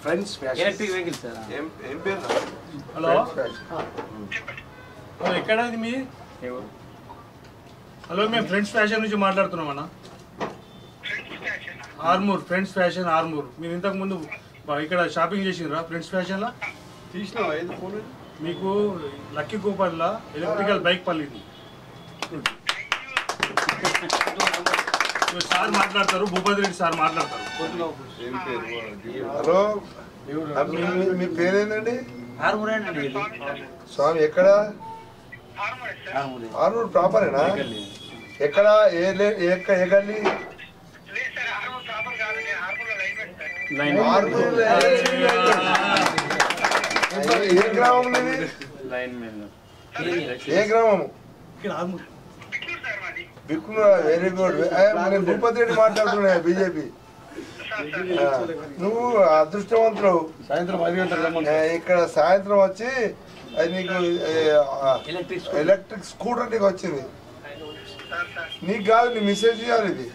Friends electric vehicles ఏం పేరు? Hello ఎక్కడ ఇది మీ? హలో మేము ఫ్రెండ్స్ ఫ్యాషన్ నుంచి మాట్లాడుతున్నాం అన్న. Armoor friends fashion Armoor. మీరు ఇంతకు ముందు ఇక్కడ షాపింగ్ చేసిండ్రా ఫ్రెండ్స్ ఫ్యాషన్ లా? తీసినావా ఇది ఫోన్? మీకు లక్కీ కూపన్లా ఎలక్ట్రికల్ బైక్ పల్లింది. సార్ మాట్లాడతారు, భూపతి రెడ్డి సార్ మాట్లాడతారు. హలో మీ పేరేందండి? స్వామి ఎక్కడ? ఆర్మూర్ ప్రాపరేనా? ఎక్కడ ఏ గల్లీ? ఏ గ్రామం ఇది? ఏ గ్రామము? బిక్కులు. Very good. నేను భూపతి రెడ్డి మాట్లాడుతున్నా, బీజేపీ. నువ్వు అదృష్టవంతులు. ఇక్కడ సాయంత్రం వచ్చి అది నీకు ఎలక్ట్రిక్ స్కూటర్ నీకు వచ్చింది. నీకు కాదు, నీ మెసేజ్ చేయాలి. ఇది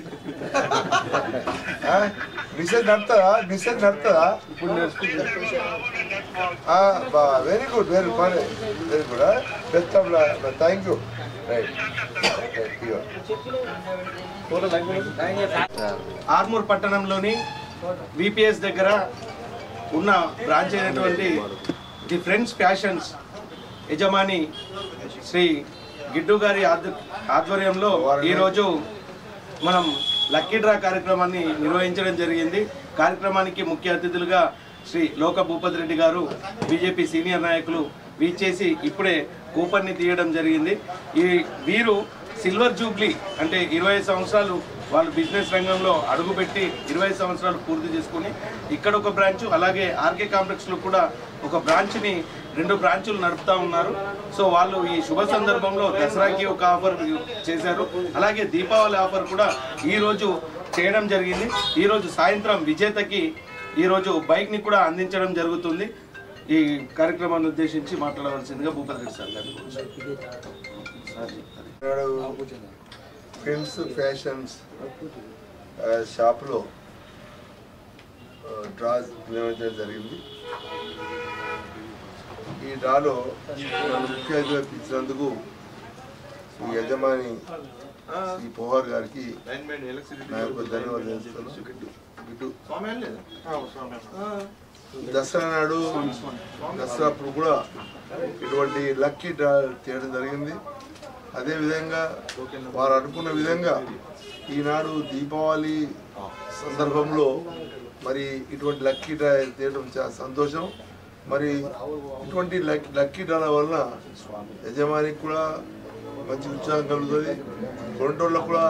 మెసేజ్ నడుతుందా? మెసేజ్ నడుతుందా? Very good, very good, very good. Best of thank you. Right. Armoor పట్టణంలోని విపిఎస్ దగ్గర ఉన్న బ్రాంచ్ అయినటువంటి ది ఫ్రెండ్స్ ఫ్యాషన్స్ యజమాని శ్రీ గిడ్డు గారి ఆధ్వర్యంలో ఈరోజు మనం లక్కీ డ్రా కార్యక్రమాన్ని నిర్వహించడం జరిగింది. కార్యక్రమానికి ముఖ్య అతిథులుగా శ్రీ లోక భూపతి రెడ్డి గారు, బీజేపీ సీనియర్ నాయకులు వీచేసి ఇప్పుడే కూపన్ని తీయడం జరిగింది. వీరు సిల్వర్ జూబ్లీ అంటే 20 సంవత్సరాలు వాళ్ళు బిజినెస్ రంగంలో అడుగుపెట్టి 20 సంవత్సరాలు పూర్తి చేసుకుని ఇక్కడ ఒక బ్రాంచ్, అలాగే ఆర్కే కాంప్లెక్స్లో కూడా ఒక బ్రాంచ్ని 2 బ్రాంచులు నడుపుతా ఉన్నారు. సో వాళ్ళు ఈ శుభ సందర్భంలో దసరాకి ఒక ఆఫర్ చేశారు, అలాగే దీపావళి ఆఫర్ కూడా ఈరోజు చేయడం జరిగింది. ఈరోజు సాయంత్రం విజేతకి ఈరోజు బైక్ని కూడా అందించడం జరుగుతుంది. ఈ కార్యక్రమాన్ని ఉద్దేశించి మాట్లాడవలసిందిగా భూపతి రెడ్డి సార్ గారు. ఫ్రెండ్స్ ఫ్యాషన్స్ షాప్లో డ్రా నిర్వహించడం జరిగింది. ఈ డ్రాలో ముఖ్య అతిథిగా పిలిచినందుకు ఈ యజమాని శ్రీ పోహర్ గారికి నా యొక్క ధన్యవాదాలు తెలుస్తున్నాను. దసరా నాడు దసరా అప్పుడు కూడా ఇటువంటి లక్కీ డ్రా చేయడం జరిగింది. అదేవిధంగా వారు అనుకున్న విధంగా ఈనాడు దీపావళి సందర్భంలో మరి ఇటువంటి లక్కీ డ్రా తీయడం చాలా సంతోషం. మరి ఇటువంటి లక్కీ డ్రాల వలన యజమానికి కూడా మంచి ఉత్సాహం కలుగుతుంది, కొనుటోళ్ళకు కూడా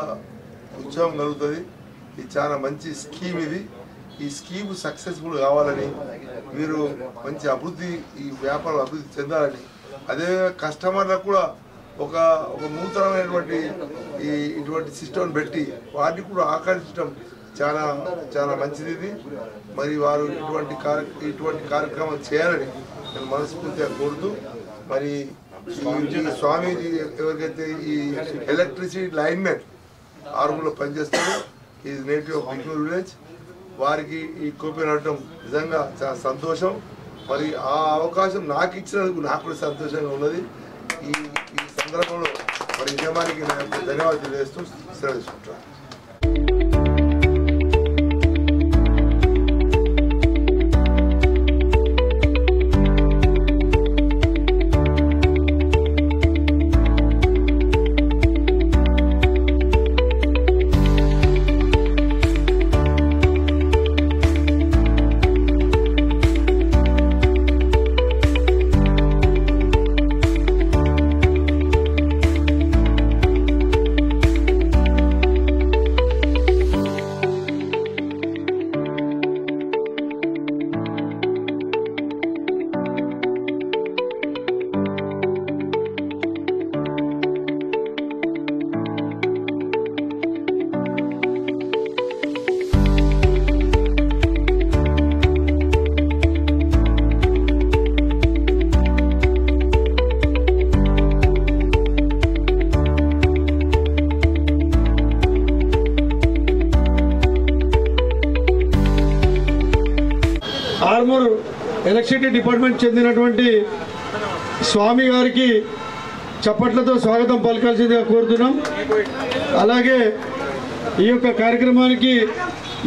ఉత్సాహం కలుగుతుంది. ఇది చాలా మంచి స్కీమ్. ఈ స్కీమ్ సక్సెస్ఫుల్ కావాలని, మీరు మంచి అభివృద్ధి, ఈ వ్యాపారం అభివృద్ధి చెందాలని, అదేవిధంగా కస్టమర్లకు కూడా ఒక నూతనమైనటువంటి ఇటువంటి సిస్టమ్ పెట్టి వాటిని కూడా ఆకర్షించడం చాలా చాలా మంచిది. ఇది మరి వారు ఇటువంటి కార్యక్రమం చేయాలని నేను మనస్ఫూర్తిగా కోరుతూ, మరి స్వామీజీ ఎవరికైతే ఈ ఎలక్ట్రిసిటీ లైన్మెన్ ఆర్మూర్లో పనిచేస్తారో, is native of Biknoor village, వారికి ఈ కూపన్ అడటం నిజంగా చాలా సంతోషం. మరి ఆ అవకాశం నాకు ఇచ్చినందుకు నాకు కూడా సంతోషంగా ఉన్నది. ఈ సందర్భంలో మరి యజమానికి ధన్యవాదాలు తెలియజేస్తూ సెలవు తీసుకుంటాను. ఆర్మూర్ ఎలక్ట్రిసిటీ డిపార్ట్మెంట్ చెందినటువంటి స్వామి గారికి చప్పట్లతో స్వాగతం పలకాల్సిందిగా కోరుతున్నాం. అలాగే ఈ యొక్క కార్యక్రమానికి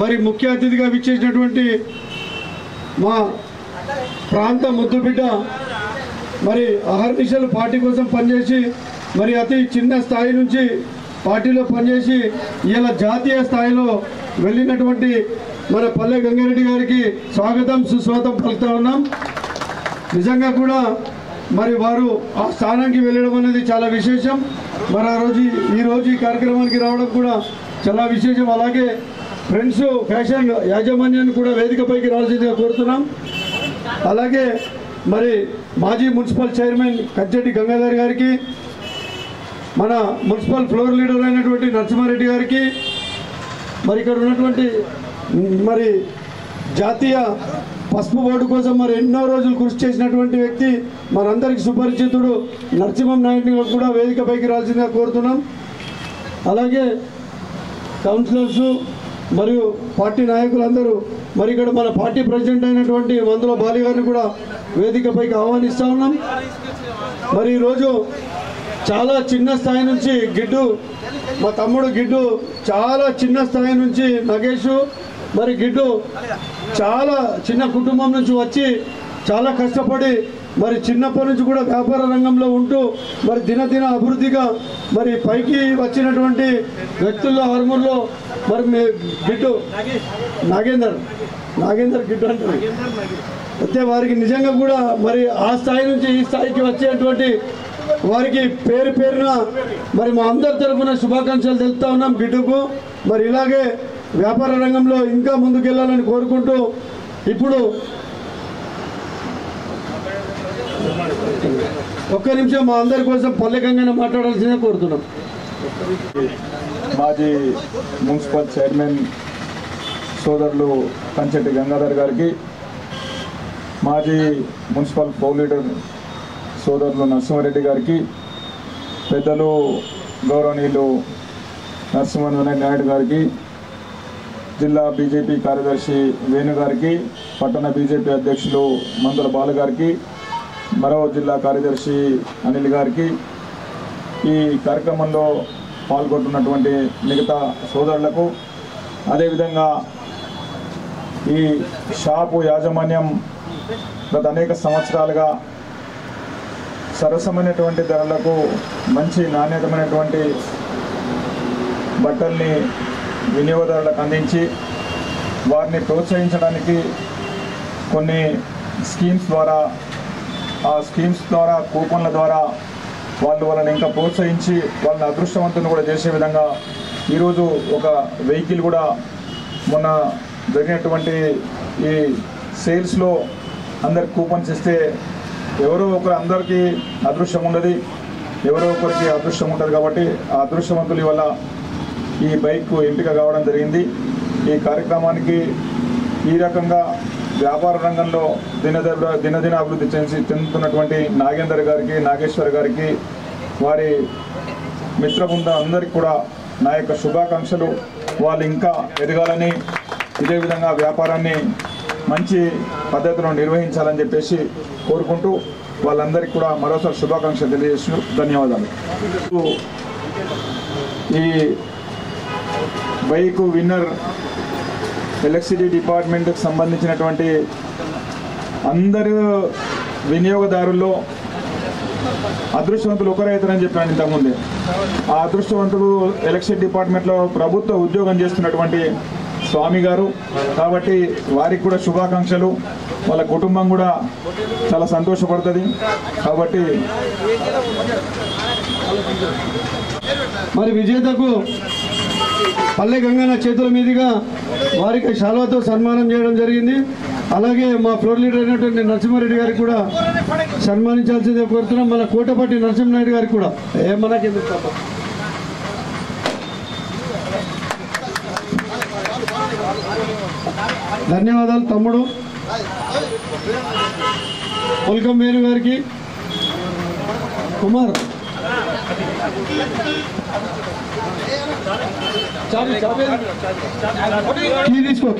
మరి ముఖ్య అతిథిగా విచ్చేసినటువంటి మా ప్రాంత ముద్దుబిడ్డ, మరి అహర్నిశలు పార్టీ కోసం పనిచేసి మరి అతి చిన్న స్థాయి నుంచి పార్టీలో పనిచేసి ఇలా జాతీయ స్థాయిలో వెళ్ళినటువంటి మన పల్లె గంగారెడ్డి గారికి స్వాగతం సుస్వాగతం పలుకుతా ఉన్నాం. నిజంగా కూడా మరి వారు ఆ స్థానానికి వెళ్ళడం అనేది చాలా విశేషం. మరి ఈరోజు ఈ కార్యక్రమానికి రావడం కూడా చాలా విశేషం. అలాగే ఫ్రెండ్స్ ఫ్యాషన్ యాజమాన్యాన్ని కూడా వేదికపైకి రావాల్సిందిగా కోరుతున్నాం. అలాగే మరి మాజీ మున్సిపల్ చైర్మన్ కంచెట్టి గంగాధర్ గారికి, మన మున్సిపల్ ఫ్లోర్ లీడర్ అయినటువంటి నరసింహారెడ్డి గారికి, మరి ఇక్కడ ఉన్నటువంటి మరి జాతీయ పసుపు బోర్డు కోసం మరి ఎన్నో రోజులు కృషి చేసినటువంటి వ్యక్తి మనందరికీ సుపరిచితుడు నరసింహం నాయుడిని కూడా వేదికపైకి రావాల్సిందిగా కోరుతున్నాం. అలాగే కౌన్సిలర్స్ మరియు పార్టీ నాయకులందరూ, మరి ఇక్కడ మన పార్టీ ప్రెసిడెంట్ అయినటువంటి మందుల బాలి గారిని కూడా వేదికపైకి ఆహ్వానిస్తూ ఉన్నాం. మరి ఈరోజు చాలా చిన్న స్థాయి నుంచి గిడ్డు, మా తమ్ముడు గిడ్డు చాలా చిన్న స్థాయి నుంచి, నగేష్ మరి గిడ్డు చాలా చిన్న కుటుంబం నుంచి వచ్చి చాలా కష్టపడి మరి చిన్నప్పటి నుంచి కూడా వ్యాపార రంగంలో ఉంటూ మరి దినదిన అభివృద్ధిగా మరి పైకి వచ్చినటువంటి వ్యక్తుల్లో ఆర్మూర్లో మరి గిడ్డు నాగేందర్ గిడ్డు అంటారు. అయితే వారికి నిజంగా కూడా మరి ఆ స్థాయి నుంచి ఈ స్థాయికి వచ్చేటువంటి వారికి పేరు పేరున మరి మా అందరి తరఫున శుభాకాంక్షలు తెలుపుతా ఉన్నాం గిడ్డుకు. మరి ఇలాగే వ్యాపార రంగంలో ఇంకా ముందుకెళ్లాలని కోరుకుంటూ ఇప్పుడు ఒక్క నిమిషం మా అందరి కోసం పల్లె గంగన్న మాట్లాడాల్సిందే కోరుతున్నాం. మాజీ మున్సిపల్ చైర్మన్ సోదరులు కంచెట్టి గంగాధర్ గారికి, మాజీ మున్సిపల్ ఫ్లోర్ లీడర్ సోదరులు నరసింహారెడ్డి గారికి, పెద్దలు గౌరవనీయులు నరసింహన్ నాయుడు గారికి, జిల్లా బీజేపీ కార్యదర్శి వేణు గారికి, పట్టణ బీజేపీ అధ్యక్షులు మందుల బాలు గారికి, మరో జిల్లా కార్యదర్శి అనిల్ గారికి, ఈ కార్యక్రమంలో పాల్గొంటున్నటువంటి మిగతా సోదరులకు, అదేవిధంగా ఈ షాపు యాజమాన్యం గత అనేక సంవత్సరాలుగా సరసమైనటువంటి ధరలకు మంచి నాణ్యతమైనటువంటి బట్టల్ని వినియోగదారులకు అందించి వారిని ప్రోత్సహించడానికి కొన్ని స్కీమ్స్ ద్వారా, ఆ స్కీమ్స్ ద్వారా కూపన్ల ద్వారా వాళ్ళని ఇంకా ప్రోత్సహించి వాళ్ళని అదృష్టవంతులను కూడా చేసే విధంగా ఈరోజు ఒక వెహికల్ కూడా మొన్న జరిగినటువంటి ఈ సేల్స్లో అందరికి కూపన్స్ ఇస్తే ఎవరో ఒకరు అందరికీ అదృష్టం ఉండదు, ఎవరో ఒకరికి అదృష్టం ఉంటుంది. కాబట్టి ఆ అదృష్టవంతుల వల్ల ఈ బైక్ ఎంపిక కావడం జరిగింది. ఈ కార్యక్రమానికి ఈ రకంగా వ్యాపార రంగంలో దినదిన అభివృద్ధి చెందుతున్నటువంటి నాగేందర్ గారికి, నాగేశ్వర్ గారికి, వారి మిత్ర బృందం అందరికీ కూడా నా యొక్క శుభాకాంక్షలు. వాళ్ళు ఇంకా ఎదగాలని, ఇదే విధంగా వ్యాపారాన్ని మంచి పద్ధతిలో నిర్వహించాలని చెప్పేసి కోరుకుంటూ వాళ్ళందరికీ కూడా మరోసారి శుభాకాంక్షలు తెలియజేస్తూ ధన్యవాదాలు. ఈ బైక్ విన్నర్ ఎలక్ట్రిసిటీ డిపార్ట్మెంట్కి సంబంధించినటువంటి అందరు వినియోగదారుల్లో అదృష్టవంతులు ఒకరైతారని చెప్పాను ఇంతకుముందే. ఆ అదృష్టవంతులు ఎలక్ట్రిసిటీ డిపార్ట్మెంట్లో ప్రభుత్వ ఉద్యోగం చేస్తున్నటువంటి స్వామి గారు. కాబట్టి వారికి కూడా శుభాకాంక్షలు. వాళ్ళ కుటుంబం కూడా చాలా సంతోషపడుతుంది. కాబట్టి మరి విజేతకు పల్లె గంగన్న చేతుల మీదుగా వారికి శాల్వాతో సన్మానం చేయడం జరిగింది. అలాగే మా ఫ్లోర్ లీడర్ అయినటువంటి నరసింహారెడ్డి గారికి కూడా సన్మానించాల్సిందే కోరుతున్నాం. మన కోటపట్టి నరసింహనాయుడు గారికి కూడా మనకెందుకు ధన్యవాదాలు తమ్ముడు. వెల్కమ్ వేణు గారికి. కుమార్ కీ తీసుకో.